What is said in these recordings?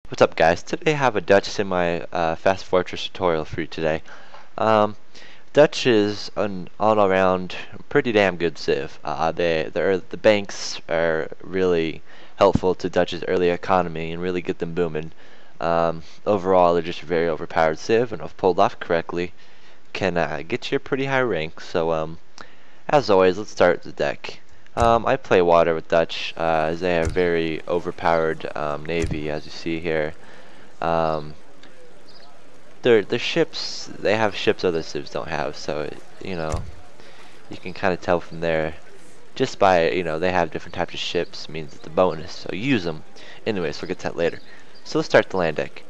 What's up, guys? Today I have a Dutch semi fast fortress tutorial for you today. Um, Dutch is an all-around pretty damn good civ. The banks are really helpful to Dutch's early economy and really get them booming. Overall, they're just a very overpowered civ, and if pulled off correctly, can get you a pretty high rank. So, as always, let's start the deck. I play water with Dutch, as they have very overpowered navy, as you see here. Um, their ships, they have ships other civs don't have, so you know you can kind of tell from there just by they have different types of ships means it's a bonus, so use them. Anyways, we'll get to that later. So let's start the land deck.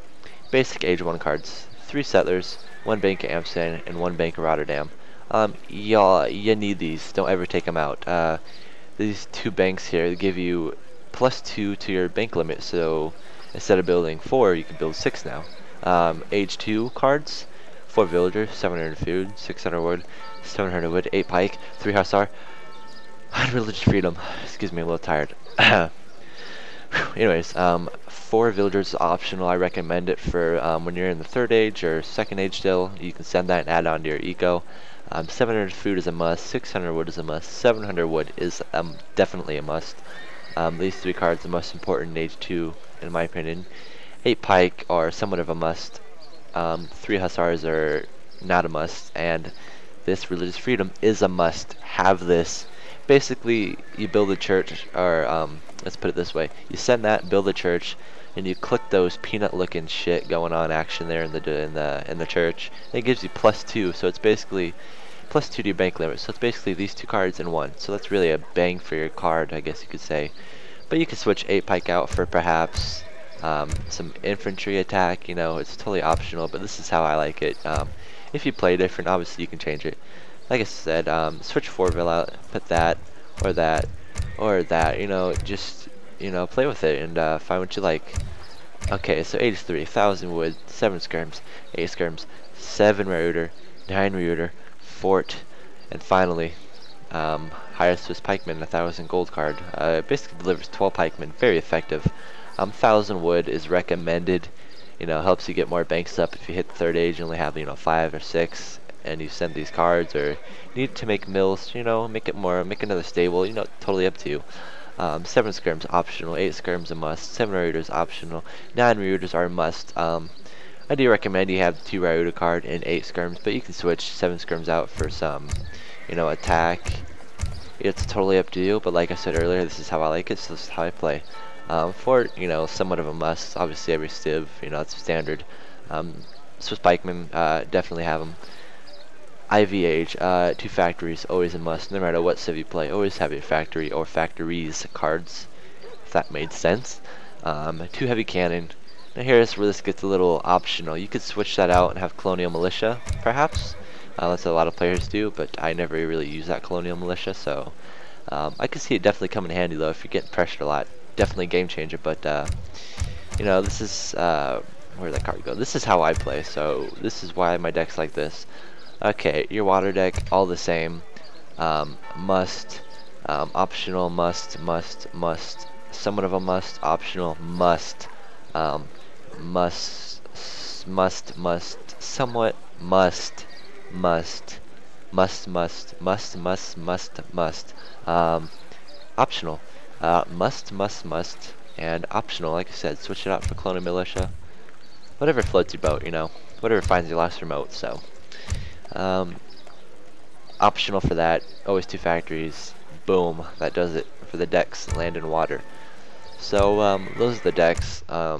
Basic Age 1 cards, 3 settlers, 1 bank of Amsterdam, and 1 bank of Rotterdam. You need these. Don't ever take them out. These 2 banks here give you +2 to your bank limit, so instead of building 4, you can build 6 now. Age 2 cards, 4 villagers, 700 food, 600 wood, 700 wood, 8 pike, 3 hussar, and religious freedom. Excuse me, I'm a little tired. Anyways, 4 villagers is optional. I recommend it for when you're in the 3rd age or 2nd age still. You can send that and add on to your eco. 700 food is a must, 600 wood is a must, 700 wood is definitely a must. These 3 cards are the most important in age 2, in my opinion. 8 pike are somewhat of a must. 3 hussars are not a must, and this religious freedom is a must. Have this. Basically, you build a church, or let's put it this way: you send that, build a church, and you click those peanut-looking shit going on action there in the church. And it gives you +2, so it's basically +2 to your bank limit. So it's basically these 2 cards in one. So that's really a bang for your card, I guess you could say. But you could switch 8 pike out for perhaps some infantry attack. It's totally optional, but this is how I like it. If you play different, obviously you can change it. Like I said, switch 4 out, put that, or that, or that. Just play with it and find what you like. Okay, so 83, 1000 wood, 7 skirms, 8 skirms, 7 reuter, 9 reuter, fort, and finally, hire Swiss pikeman, 1000 gold card. Basically delivers 12 pikemen, very effective. 1000 wood is recommended. Helps you get more banks up if you hit the 3rd age and only have 5 or 6, and you send these cards, or need to make mills. Make another stable. Totally up to you. 7 skirms optional, 8 skirms a must, 7 reuters optional, 9 reuters are a must. I do recommend you have the 2 reuter card and 8 skirms, but you can switch 7 skirms out for some, attack. It's totally up to you, but like I said earlier, this is how I like it, so this is how I play. Fort, somewhat of a must. Obviously, every civ, it's standard. Swiss pikemen, definitely have them. IVH, 2 factories, always a must. No matter what civ you play, always have your factory or factories cards, if that made sense. 2 heavy cannon. Now here's where this gets a little optional. You could switch that out and have colonial militia, perhaps. That's what a lot of players do, but I never really use that colonial militia, so I could see it definitely come in handy though if you're getting pressured a lot. Definitely a game changer, but this is where'd that card go? This is how I play, so this is why my deck's like this. Okay, your water deck, all the same. Must, optional, must, somewhat of a must, optional, must, must, somewhat, must, optional. Must, and optional, like I said, switch it out for colonial militia. Whatever floats your boat, whatever finds your last remote, so. Optional for that, always 2 factories. Boom, that does it for the decks, land and water. So, those are the decks. Yeah,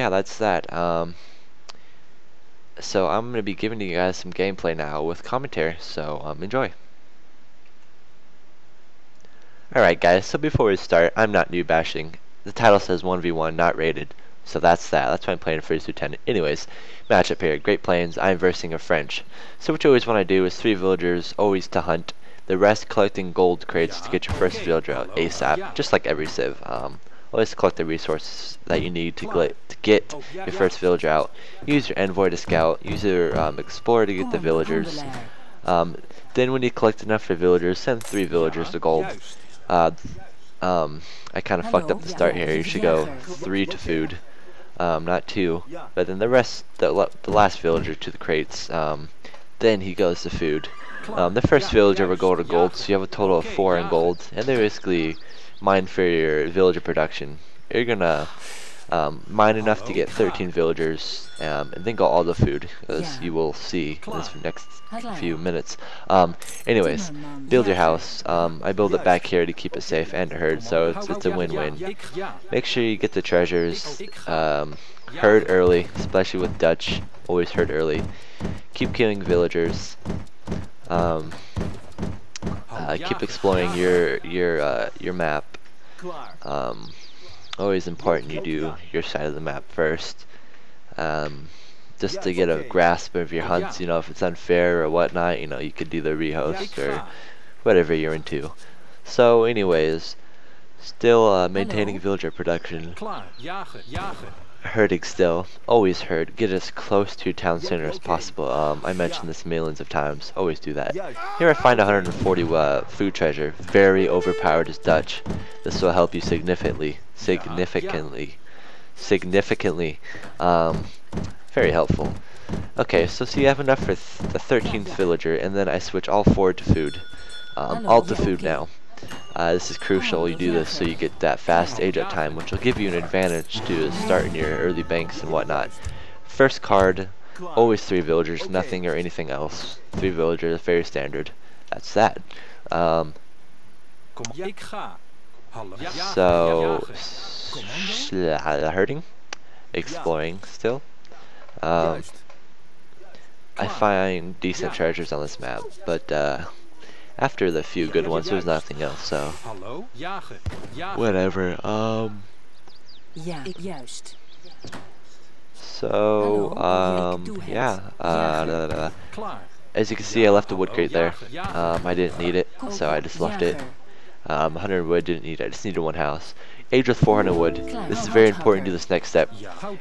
that's that. So I'm going to be giving you guys some gameplay now with commentary, so enjoy. Alright guys, so before we start, I'm not new bashing. The title says 1v1, not rated. So that's that. That's why I'm playing First Lieutenant. Anyways, matchup here. Great Plains, I'm versing a French. So what you always want to do is 3 villagers, always to hunt. The rest collecting gold crates to get your first villager out ASAP, just like every civ. Always collect the resources that you need to get your first villager out. Use your envoy to scout. Use your explorer to get the villagers. Then when you collect enough for villagers, send 3 villagers to gold. I kind of fucked up the start here. You should go 3 to food, not 2. But then the rest, the last villager to the crates, then he goes to food. The first villager will go to gold, so you have a total of 4 in gold, and they basically mine for your villager production. You're gonna mine enough to get 13 villagers, and then go all the food, as you will see in this next few minutes. Anyways, build your house. I build it back here to keep it safe and to herd, so it's a win-win. Make sure you get the treasures. Herd early, especially with Dutch. Always herd early. Keep killing villagers. Keep exploring your map. Always important you do your side of the map first, just to get a grasp of your hunts. You know, if it's unfair or whatnot, you know, you could do the rehost or whatever you're into. So anyways, still maintaining villager production, herding still, always herd, get as close to your town center as possible. I mentioned this millions of times, always do that. Here I find 140 food treasure, very overpowered as Dutch. This will help you significantly, very helpful. Okay, so see, you have enough for the 13th villager, and then I switch all 4 to food, all to food now. This is crucial. You do this so you get that fast age up time, which will give you an advantage to start in your early banks and whatnot. First card, always 3 villagers, nothing or anything else. 3 villagers, very standard. That's that. So, herding, exploring still. I find decent treasures on this map, but after the few good ones, there's nothing else, so whatever. Yeah. As you can see, I left a wood crate there. I didn't need it, so I just left it. 100 wood, didn't need it. I just needed 1 house. Age with 400 wood. This is very important to this next step.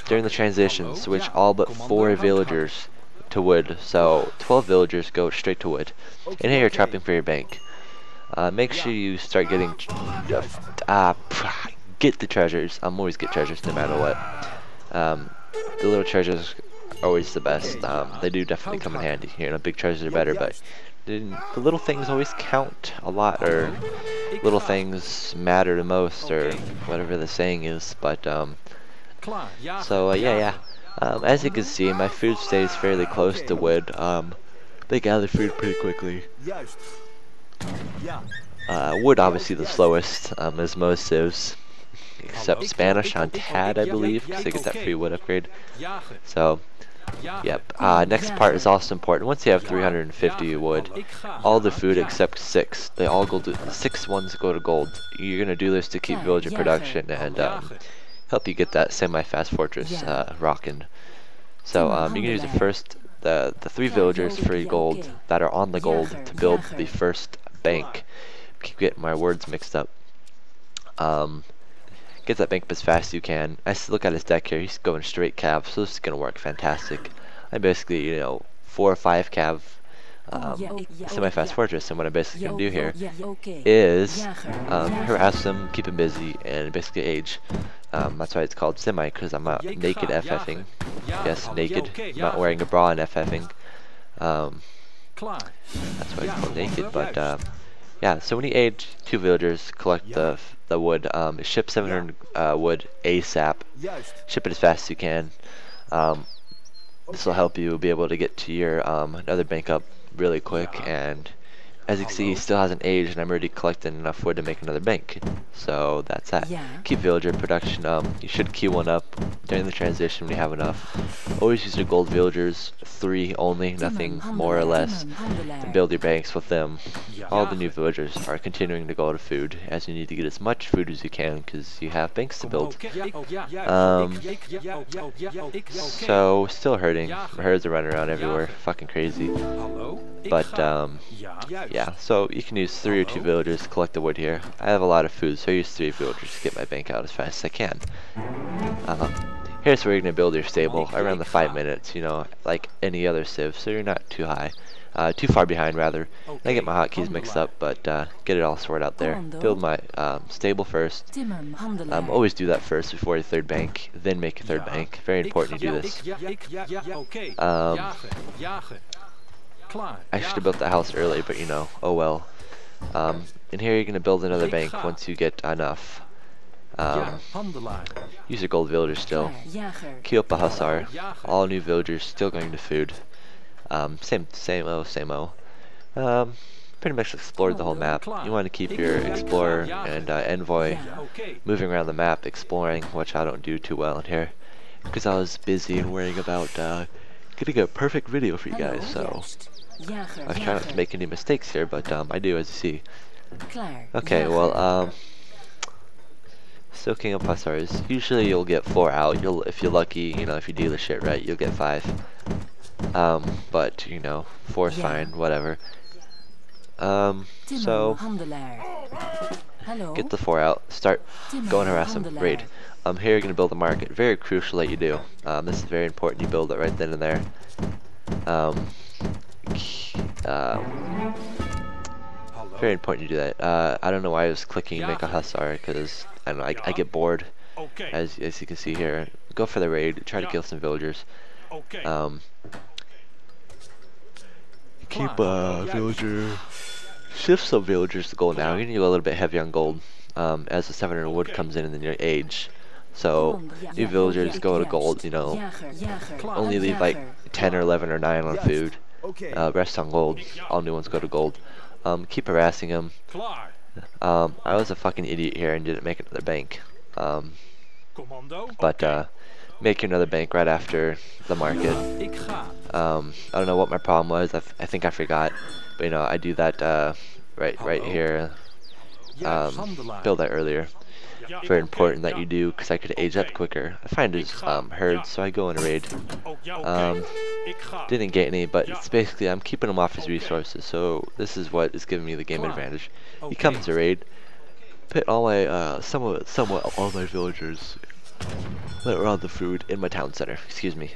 During the transition, switch all but 4 villagers to wood, so 12 villagers go straight to wood. And here you're trapping for your bank. Make sure you start getting get the treasures. Always get treasures no matter what. The little treasures are always the best. They do definitely come in handy. You know, big treasures are better, but the little things always count a lot, or little things matter the most, or whatever the saying is. But as you can see, my food stays fairly close to wood. They gather food pretty quickly. Wood obviously the slowest, as most civs, except Spanish on TAD, I believe, because they get that free wood upgrade. So, yep. Next part is also important. Once you have 350 wood, all the food except 6, they all go to 6 ones go to gold. You're gonna do this to keep villager production and help you get that semi-fast fortress rocking. So you can use the 3 villagers for gold that are on the gold to build the first bank. Keep getting my words mixed up. Get that bank up as fast as you can. I look at his deck here, he's going straight cav, so this is going to work fantastic. I'm basically, you know, 4 or 5 cav semi-fast fortress, and what I'm basically going to do here is harass them, keep them busy, and basically age. That's why it's called semi, because I'm not naked FFing. Yes, naked. I'm not wearing a bra and FFing. That's why it's called naked, but yeah, so when you age 2 villagers, collect the wood, ship 700 wood ASAP. Ship it as fast as you can. This will help you be able to get to your another bank up really quick, and as you can see, he still hasn't aged, and I'm already collecting enough wood to make another bank. So that's that. Keep villager production. You should queue 1 up during the transition when you have enough. Always use your gold villagers, 3 only, nothing more or less, and build your banks with them. All the new villagers are continuing to go to food, as you need to get as much food as you can, because you have banks to build. So still herding. Herds are running around everywhere, fucking crazy. But yeah, so you can use 3 or 2 villagers to collect the wood here. I have a lot of food, so I use 3 villagers to get my bank out as fast as I can. Here's where you're going to build your stable, around the 5 minutes, you know, like any other civ, so you're not too high. too far behind rather. I get my hotkeys mixed up, but get it all sorted out there. Build my stable first. Always do that first before your third bank, then make your third bank. Very important you do this. I should have built the house early, but you know, oh well. And here you're going to build another bank once you get enough. Use your gold villagers still. Queue up a hussar. All new villagers still going to food. Same-o. Pretty much explored the whole map. You want to keep your explorer and envoy moving around the map, exploring, which I don't do too well in here, because I was busy and worrying about getting a perfect video for you guys, so I try not to make any mistakes here, but I do, as you see. Okay, well, soaking up hussars. Usually you'll get 4 out. If you're lucky, you know, if you deal the shit right, you'll get 5. But you know, 4 is fine, whatever. So get the 4 out. Start going harass them. Raid. Here you're gonna build a market. Very crucial that you do. This is very important. You build it right then and there. Very important you do that. I don't know why I was clicking make a hussar, because I don't know, I get bored. As you can see here, go for the raid. Try to kill some villagers. Keep villager. Shift some villagers to gold now. You're gonna go a little bit heavy on gold as the 700 wood comes in your age. So new villagers go to gold. You know, only leave like 10 or 11 or 9 on food. Rest on gold. All new ones go to gold. Keep harassing them. I was a fucking idiot here and didn't make another bank. But make another bank right after the market. I don't know what my problem was. I think I forgot. But you know, I do that right here. Build that earlier. Very important that you do, because I could age up quicker. I find his herds, so I go in a raid. Didn't get any, but it's basically I'm keeping him off his resources, so this is what is giving me the game advantage. He comes to raid, put all my somewhat all my villagers that were on the food in my town center. Excuse me.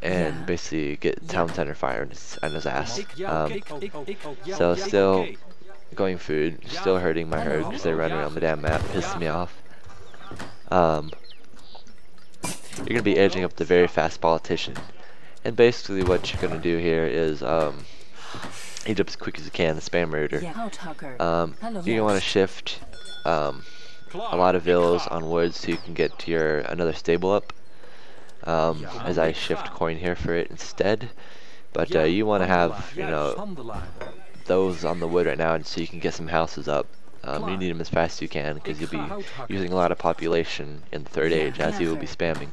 And basically get town center fire on his ass. So still going food, still hurting my herd because they run around the damn map, pisses me off. You're gonna be edging up the very fast politician, and basically what you're gonna do here is age up as quick as you can, the spam raider. You're gonna want to shift a lot of villas on wood so you can get to your another stable up. As I shift coin here for it instead, but you want to have, you know, those on the wood right now, and so you can get some houses up. You need them as fast as you can, because you'll be using a lot of population in the third age, as you will be spamming.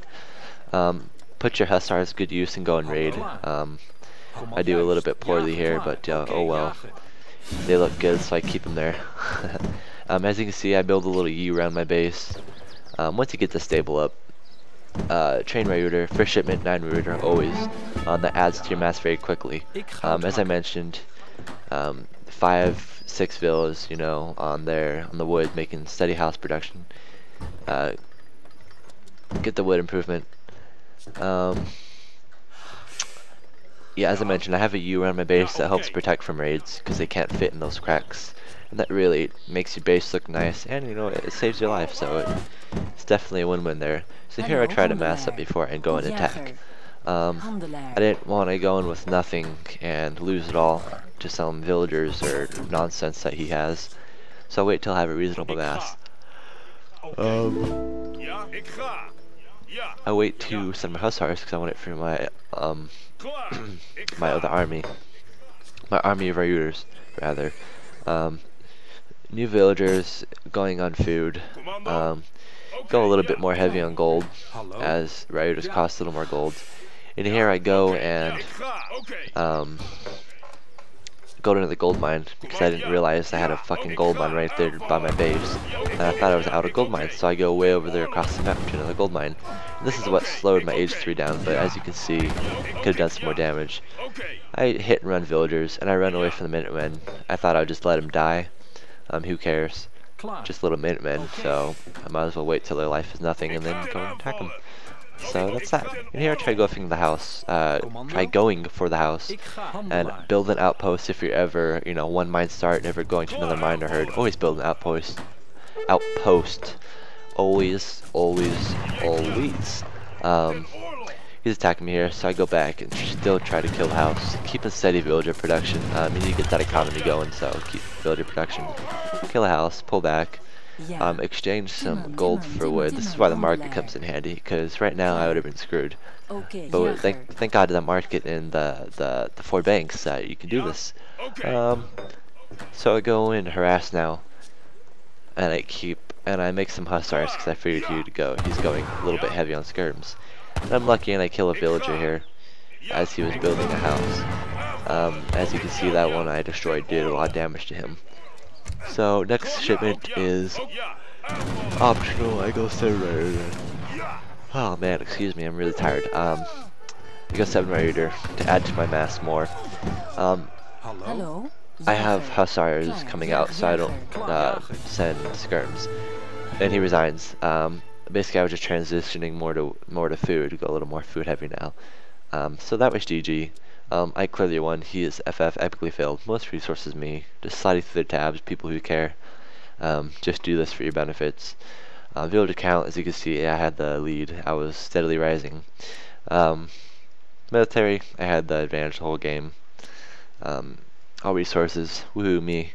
Put your hussars to good use and go and raid. I do a little bit poorly here, but oh well. They look good, so I keep them there. As you can see, I build a little U around my base. Once you get the stable up, train router, first shipment, 9 router, always. That adds to your mass very quickly. As I mentioned, 5, 6 villas, you know, on the wood, making steady house production. Get the wood improvement. Yeah, as I mentioned, I have a U around my base that helps protect from raids, because they can't fit in those cracks. And that really makes your base look nice, and you know, it saves your life, so it's definitely a win-win there. So here I try to mass up before I go and attack. I didn't want to go in with nothing and lose it all to some villagers or nonsense that he has, so I wait till I have a reasonable mass. I wait to send my hussars because I want it for my my other army, my army of routers rather. New villagers going on food. Go a little bit more heavy on gold, as routers cost a little more gold. And here I go and go to the gold mine, because I didn't realize I had a fucking gold mine right there by my base, and I thought I was out of gold mines, so I go way over there across the map to another gold mine. And this is what slowed my age 3 down, but as you can see, could have done some more damage. I hit and run villagers, and I run away from the Minutemen. I thought I would just let them die. Who cares? Just little Minutemen, so I might as well wait till their life is nothing and then go and attack them. So that's that. And here, try going the house. Try going for the house, and build an outpost if you're ever, one mine start, never going to another mine or herd. Always build an outpost. Outpost. Always, always, always. Um, he's attacking me here, so I go back and still try to kill the house. Keep a steady villager production. You need to get that economy going, so keep villager production. Kill a house, pull back. Exchange some gold for wood. This is why the market comes in handy, because right now I would have been screwed. But thank God to the market and the 4 banks that you can do this. So I go in harass now, and I make some hussars because I figured he's going a little bit heavy on skirms. And I'm lucky and I kill a villager here as he was building a house. As you can see, that one I destroyed did a lot of damage to him. So next shipment is optional. I go 7 Raider. Oh man, excuse me, I'm really tired. I go 7 Raider to add to my mass more. Hello? I have hussars coming out, so I don't send skirms. And he resigns. Basically, I was just transitioning more to food. Go a little more food heavy now. So that was GG. I clearly won. He is FF epically failed. Most resources me. Just sliding through the tabs. People who care. Just do this for your benefits. Villager count, as you can see, I had the lead. I was steadily rising. Military, I had the advantage the whole game. All resources, woohoo, me.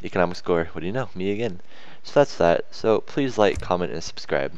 Economic score, what do you know? Me again. So that's that. So please like, comment, and subscribe.